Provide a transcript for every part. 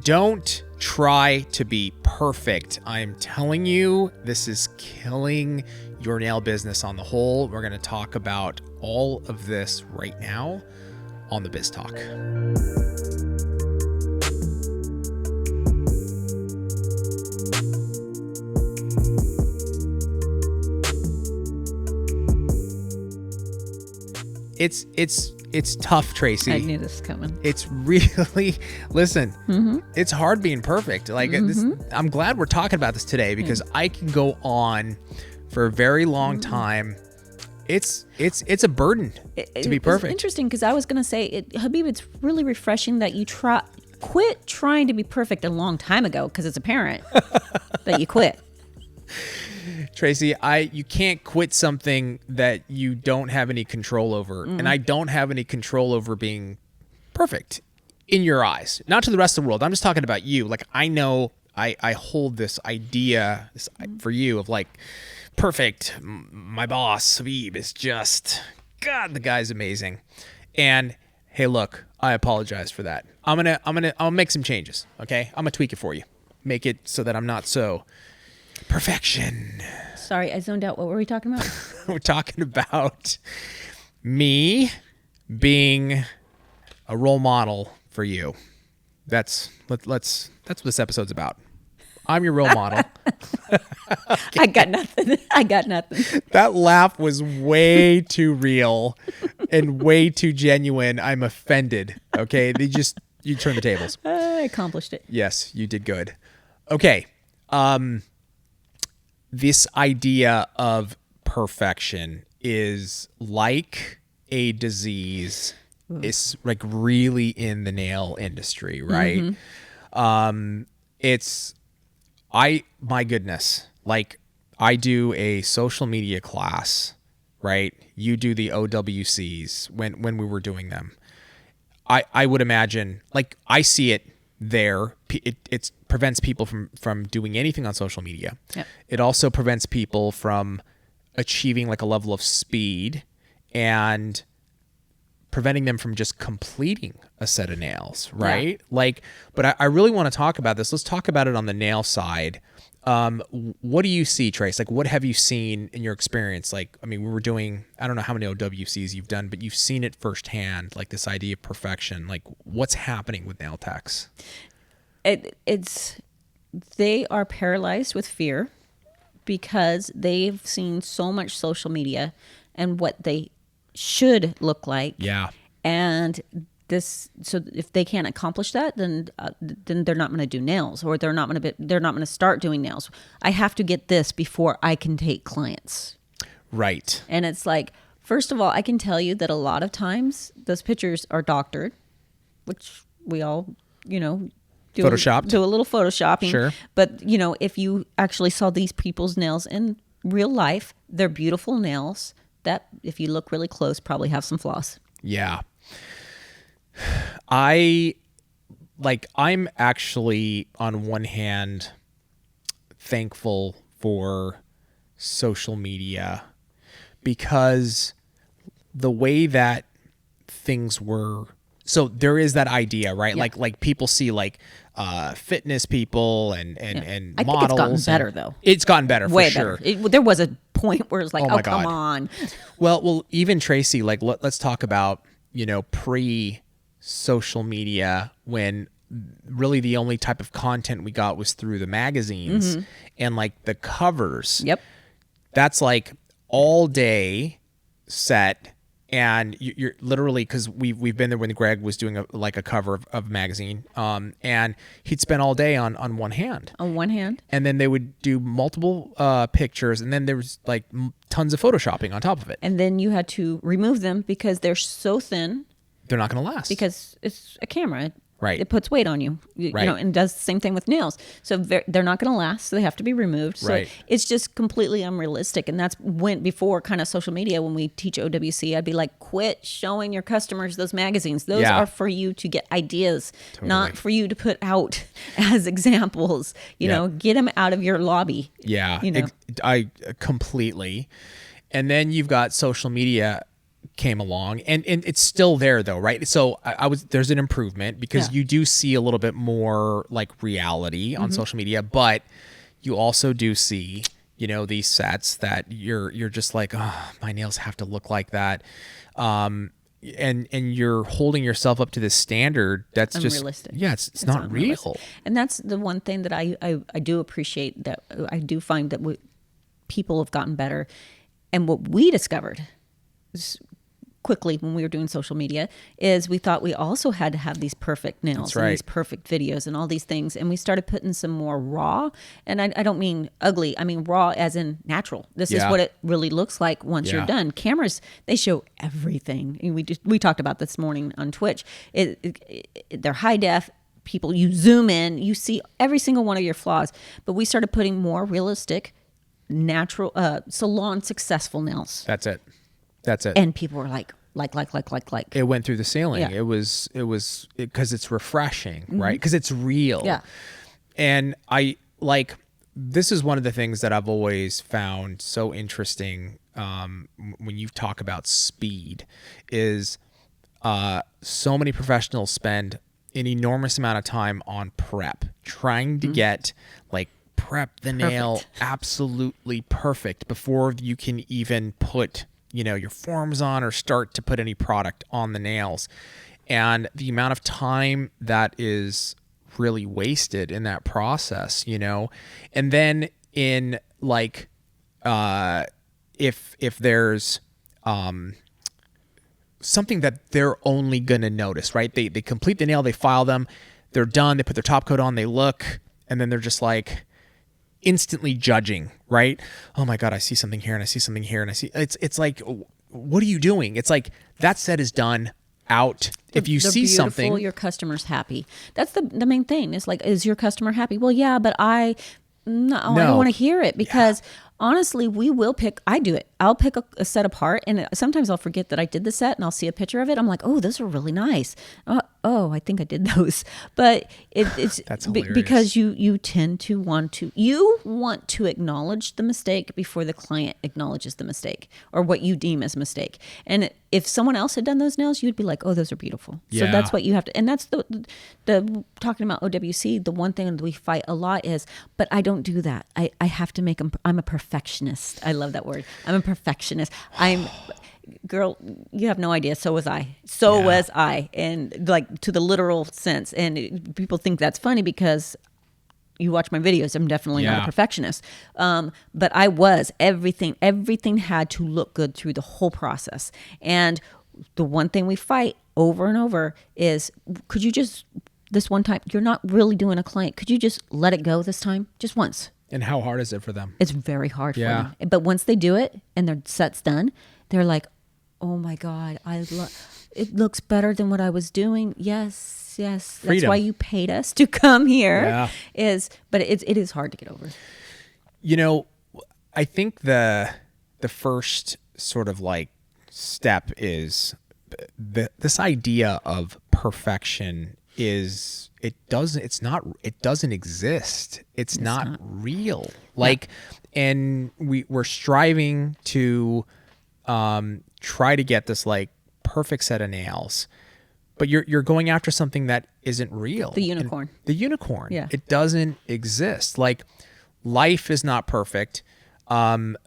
Don't try to be perfect. I am telling you, this is killing your nail business on the whole. We're going to talk about all of this right now on the Biz Talk. It's tough, Tracey. I knew this was coming. It's really, listen, It's hard being perfect. I'm glad we're talking about this today because I can go on for a very long time. It's a burden to be perfect. It's interesting because I was going to say, Habib, it's really refreshing that you quit trying to be perfect a long time ago because it's apparent that you quit. Tracey, you can't quit something that you don't have any control over. And I don't have any control over being perfect in your eyes, not to the rest of the world. I'm just talking about you. Like, I know I hold this idea for you of like, perfect. My boss, Habib, is just, God, the guy's amazing. And hey, look, I apologize for that. I'll make some changes. Okay. I'm gonna tweak it for you. Make it so that I'm not so perfection. Sorry, I zoned out. What were we talking about? We're talking about me being a role model for you. That's what this episode's about. I'm your role model. I got nothing. That laugh was way too real and way too genuine. I'm offended. Okay, you turned the tables. I accomplished it. Yes, you did good. Okay. This idea of perfection is like a disease. It's like really in the nail industry, right? My goodness, like I do a social media class, right? You do the OWCs when we were doing them. I would imagine, like I see it there. It prevents people from doing anything on social media. Yep. It also prevents people from achieving like a level of speed and preventing them from just completing a set of nails, right? Yeah. Like, but I really want to talk about this. Let's talk about it on the nail side. What do you see, Trace? Like, what have you seen in your experience? Like, I mean, we were doing, I don't know how many OWCs you've done, but you've seen it firsthand, like this idea of perfection. Like, what's happening with nail techs? They are paralyzed with fear because they've seen so much social media and what they should look like. Yeah. And so if they can't accomplish that, then they're not going to do nails, or they're not going to start doing nails. I have to get this before I can take clients. Right. And it's like, first of all, I can tell you that a lot of times those pictures are doctored, which we all, do Photoshopped. Do a little photoshopping. Sure. But, if you actually saw these people's nails in real life, they're beautiful nails that, if you look really close, probably have some flaws. Yeah. I'm actually on one hand thankful for social media because the way that things were, so there is that idea, right? Yeah. Like people see like fitness people and I models. think it's gotten better though. It's gotten better for way sure. Better. There was a point where it's like, oh come on. Well, even Tracey, like let's talk about, pre-social media when really the only type of content we got was through the magazines and like the covers. Yep. That's like all day set. And you're literally, because we've been there when Greg was doing a cover of a magazine, and he'd spend all day on one hand. On one hand. And then they would do multiple pictures, and then there was like tons of photoshopping on top of it. And then you had to remove them because they're so thin. They're not going to last. Because it's a camera. Right. It puts weight on you, right. And does the same thing with nails. So they're not going to last, so they have to be removed. So right. It's just completely unrealistic. And that's before kind of social media, when we teach OWC, I'd be like, quit showing your customers those magazines. Those are for you to get ideas, not for you to put out as examples. Get them out of your lobby. Yeah, I completely. And then you've got social media came along, and it's still there though, right? So there's an improvement because you do see a little bit more like reality on social media, but you also do see, you know, these sets that you're just like, oh, my nails have to look like that. And you're holding yourself up to this standard that's unrealistic. It's not real. And that's the one thing that I do appreciate, that I do find that people have gotten better. And what we discovered quickly when we were doing social media is we thought we also had to have these perfect nails and these perfect videos and all these things. And we started putting some more raw, and I don't mean ugly. I mean raw as in natural. This is what it really looks like once you're done. Cameras, they show everything. And we talked about this morning on Twitch. They're high def. People, you zoom in, you see every single one of your flaws. But we started putting more realistic, natural, salon successful nails. That's it. And people were like. It went through the ceiling. Yeah. It was because it's refreshing, right? Because it's real. Yeah. And this is one of the things that I've always found so interesting when you talk about speed is so many professionals spend an enormous amount of time on prep, trying to get prep the nail absolutely perfect before you can even put, you know, your forms on or start to put any product on the nails. And the amount of time that is really wasted in that process, you know. And then in if there's something that they're only gonna notice, right? They complete the nail, they file them, they're done, they put their top coat on, they look, and then they're just like instantly judging, right? Oh my God, I see something here and I see something here and I see it's like, what are you doing? It's like that set is done out. If you see something, your customer's happy. That's the main thing. It's like, is your customer happy? Well, yeah, but I don't want to hear it because honestly, I do it. I'll pick a set apart, and sometimes I'll forget that I did the set, and I'll see a picture of it. I'm like, oh, those are really nice. I think I did those. But it's That's hilarious. Because you tend to want to acknowledge the mistake before the client acknowledges the mistake or what you deem as a mistake. And if someone else had done those nails, you'd be like, oh, those are beautiful. So that's what you have to. And that's the talking about OWC. The one thing that we fight a lot is, but I don't do that. I have to make them. I'm a perfectionist. I love that word. I'm a perfectionist. Girl, you have no idea. So was I. Was I. And like to the literal sense. And people think that's funny because you watch my videos. I'm definitely not a perfectionist. But I was. Everything had to look good through the whole process. And the one thing we fight over and over is, could you just, this one time, you're not really doing a client. Could you just let it go this time? Just once. And how hard is it for them? It's very hard for them. But once they do it and their set's done, they're like, oh my God, it looks better than what I was doing. Yes. Freedom. That's why you paid us to come here. But it is hard to get over. You know, I think the first sort of like step is this idea of perfection is it doesn't exist. It's not real. And we're striving to try to get this like perfect set of nails, but you're going after something that isn't real. The unicorn. Yeah. It doesn't exist. Like life is not perfect. Human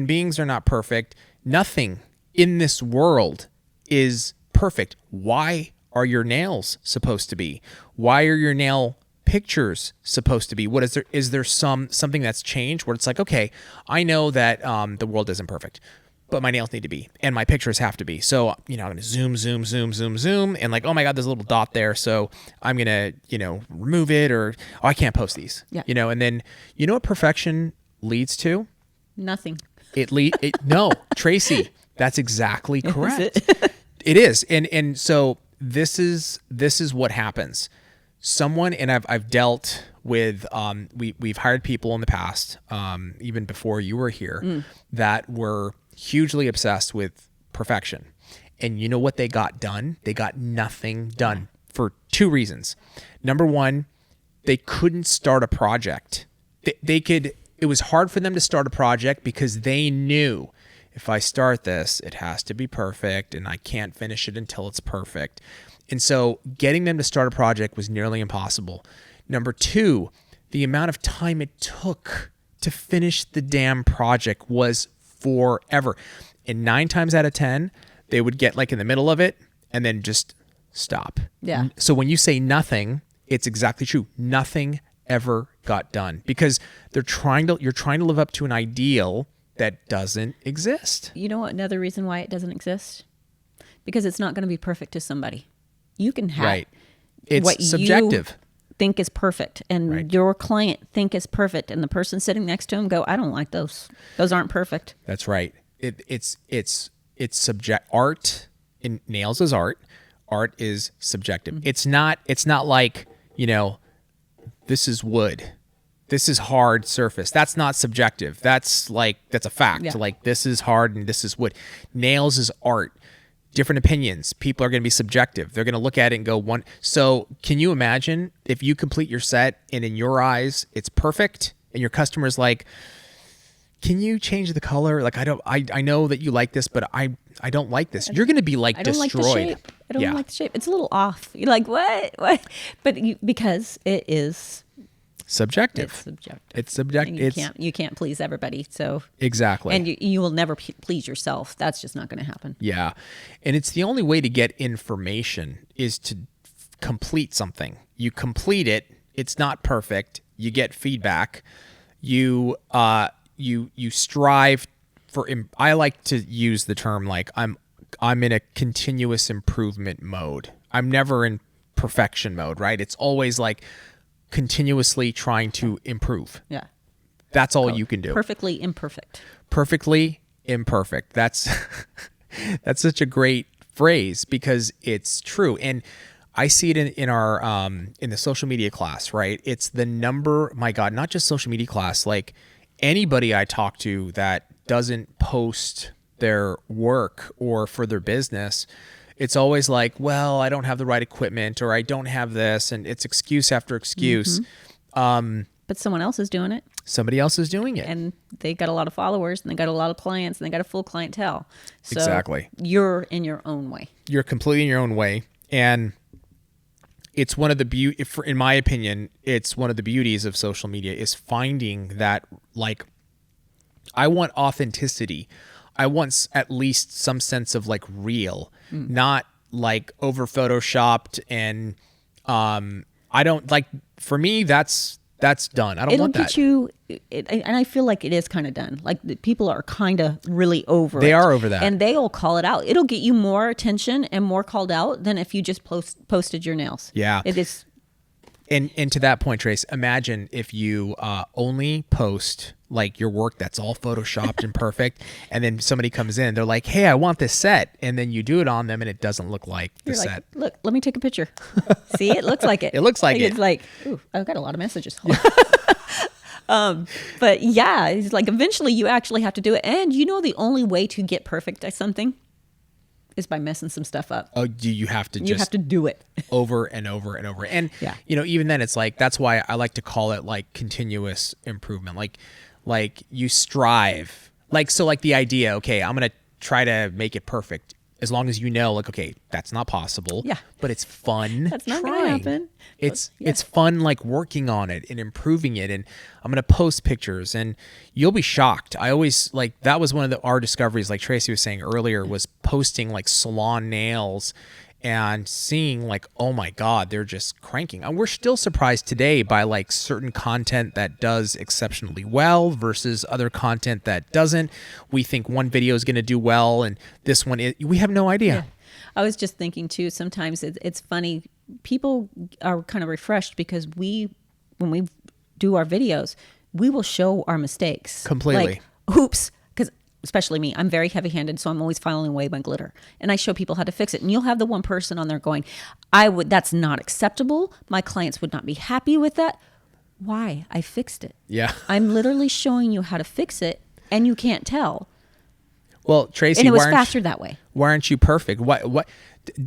beings are not perfect. Nothing in this world is perfect. Why are your nails supposed to be? Why are your nail pictures supposed to be? What is there? Is there something that's changed where it's like, okay, I know that the world isn't perfect, but my nails need to be, and my pictures have to be. So, I'm going to zoom, and like, oh my God, there's a little dot there. So I'm going to, remove it, or, I can't post these, and then, what perfection leads to? Nothing. No, Tracey, that's exactly correct. Is it? It is. And so this is what happens. Someone, and I've dealt with, we've hired people in the past, even before you were here, that were hugely obsessed with perfection. And you know what they got done? They got nothing done for two reasons. Number one, they couldn't start a project. It was hard for them to start a project because they knew if I start this, it has to be perfect and I can't finish it until it's perfect. And so getting them to start a project was nearly impossible. Number two, the amount of time it took to finish the damn project was forever. And 9 times out of 10, they would get like in the middle of it and then just stop. Yeah. So when you say nothing, it's exactly true. Nothing ever got done because you're trying to live up to an ideal that doesn't exist. You know what? Another reason why it doesn't exist? Because it's not going to be perfect to somebody. You can have Right. It's what subjective. you think is perfect and Right. your client think is perfect and the person sitting next to him go, I don't like those. Those aren't perfect. That's right. It's subject. Art in nails is art. Art is subjective. It's not like, this is wood. This is hard surface. That's not subjective. That's a fact. Yeah. Like this is hard and this is wood. Nails is art. Different opinions. People are going to be subjective. They're going to look at it and go one. So can you imagine if you complete your set and in your eyes it's perfect and your customer's like, can you change the color? Like I know that you like this, but I don't like this. You're going to be like destroyed. Like the shape. I don't like the shape. It's a little off. You're like, what? But because it is subjective. It's subjective. And you can't please everybody. So exactly. And you will never please yourself. That's just not going to happen. Yeah. And it's the only way to get information is to complete something. You complete it. It's not perfect. You get feedback. You strive for, I like to use the term like I'm in a continuous improvement mode. I'm never in perfection mode, right? It's always like continuously trying to improve. Yeah. That's all you can do. Perfectly imperfect. Perfectly imperfect. That's such a great phrase because it's true. And I see it in our in the social media class, right? It's the number, my God, not just social media class, like anybody I talk to that doesn't post their work or for their business, it's always like, well, I don't have the right equipment or I don't have this, and it's excuse after excuse. But someone else is doing it. Somebody else is doing it. And they got a lot of followers and they got a lot of clients and they got a full clientele. So exactly. You're in your own way. You're completely in your own way. And it's one of the in my opinion, it's one of the beauties of social media is finding that, like, I want authenticity. I want at least some sense of like real, not like over photoshopped. And I don't like, for me, that's done. I don't want that. It'll get you, and I feel like it is kind of done. Like the people are kind of really over They it. are over that. And they'll call it out. It'll get you more attention and more called out than if you just posted your nails. Yeah. It is. And to that point, Trace, imagine if you only post like your work that's all photoshopped and perfect, and then somebody comes in, they're like, "Hey, I want this set," and then you do it on them, and it doesn't look like the set. Look, let me take a picture. See, it looks like it. It looks like it. It's like, ooh, I've got a lot of messages. But yeah, it's like eventually you actually have to do it, and the only way to get perfect at something is by messing some stuff up. Oh, you have to You have to do it over and over and over. And yeah. Even then it's like, that's why I like to call it like continuous improvement. Like you strive. Like, so like the idea, okay, I'm going to try to make it perfect. As long as like, okay, that's not possible. Yeah. But it's fun. That's not going to happen. It's fun, like working on it and improving it. And I'm going to post pictures and you'll be shocked. I always like, that was one of our discoveries, like Tracy was saying earlier, was posting like salon nails and seeing like, oh my God, they're just cranking. And we're still surprised today by like certain content that does exceptionally well versus other content that doesn't. We think one video is going to do well and this one, we have no idea. Yeah. I was just thinking too, sometimes it's funny. People are kind of refreshed because when we do our videos, we will show our mistakes. Completely. Like, oops. Because especially me, I'm very heavy-handed, so I'm always filing away my glitter. And I show people how to fix it. And you'll have the one person on there going, that's not acceptable. My clients would not be happy with that. Why? I fixed it. Yeah. I'm literally showing you how to fix it, and you can't tell. Well, Tracy, and it was faster that way. Why aren't you perfect? What?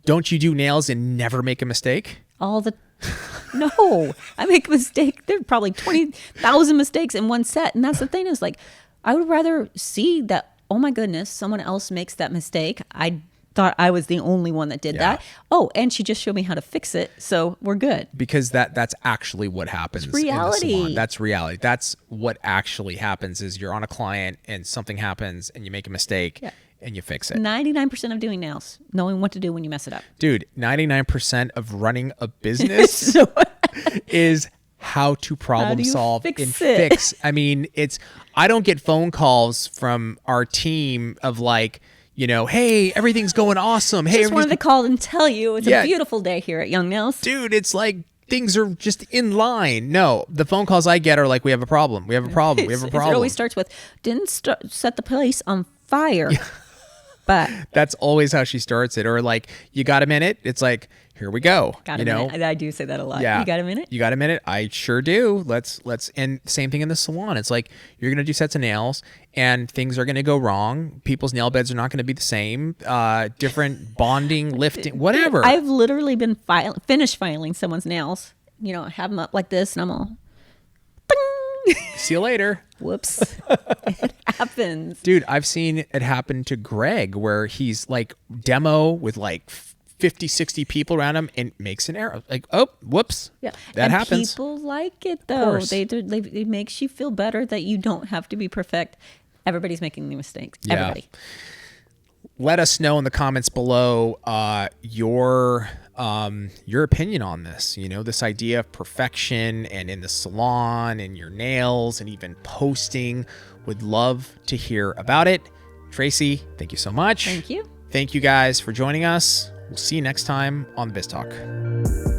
Don't you do nails and never make a mistake? No, I make a mistake. There are probably 20,000 mistakes in one set. And that's the thing is like, I would rather see that oh my goodness, someone else makes that mistake. I thought I was the only one that did that. Oh, and she just showed me how to fix it. So we're good. Because that's actually what happens. It's reality. In the salon. That's reality. That's what actually happens is you're on a client and something happens and you make a mistake and you fix it. 99% of doing nails, knowing what to do when you mess it up. Dude, 99% of running a business is how to problem solve and fix. I mean, I don't get phone calls from our team of like, you know, hey, everything's going awesome. Hey, just wanted to call and tell you it's a beautiful day here at Young Nails. Dude, it's like things are just in line. No, the phone calls I get are like, we have a problem. We have a problem. We have a problem. It always starts with, didn't set the place on fire. But that's always how she starts it. Or like, you got a minute? It's like, here we go. Got a minute. I do say that a lot. Yeah. You got a minute? You got a minute? I sure do. Let's, and same thing in the salon. It's like, you're going to do sets of nails and things are going to go wrong. People's nail beds are not going to be the same. Different bonding, lifting, whatever. I've literally been finished filing someone's nails. You know, I have them up like this and I'm all, see you later. Whoops. It happens. Dude, I've seen it happen to Greg where he's like demo with like 50, 60 people around him and makes an error. Like, oh, whoops. Yeah. That happens. People like it though. It makes you feel better that you don't have to be perfect. Everybody's making the mistakes. Yeah. Everybody. Let us know in the comments below your opinion on this. You know, this idea of perfection and in the salon and your nails and even posting. Would love to hear about it. Tracey, thank you so much. Thank you. Thank you guys for joining us. We'll see you next time on Biz Talk.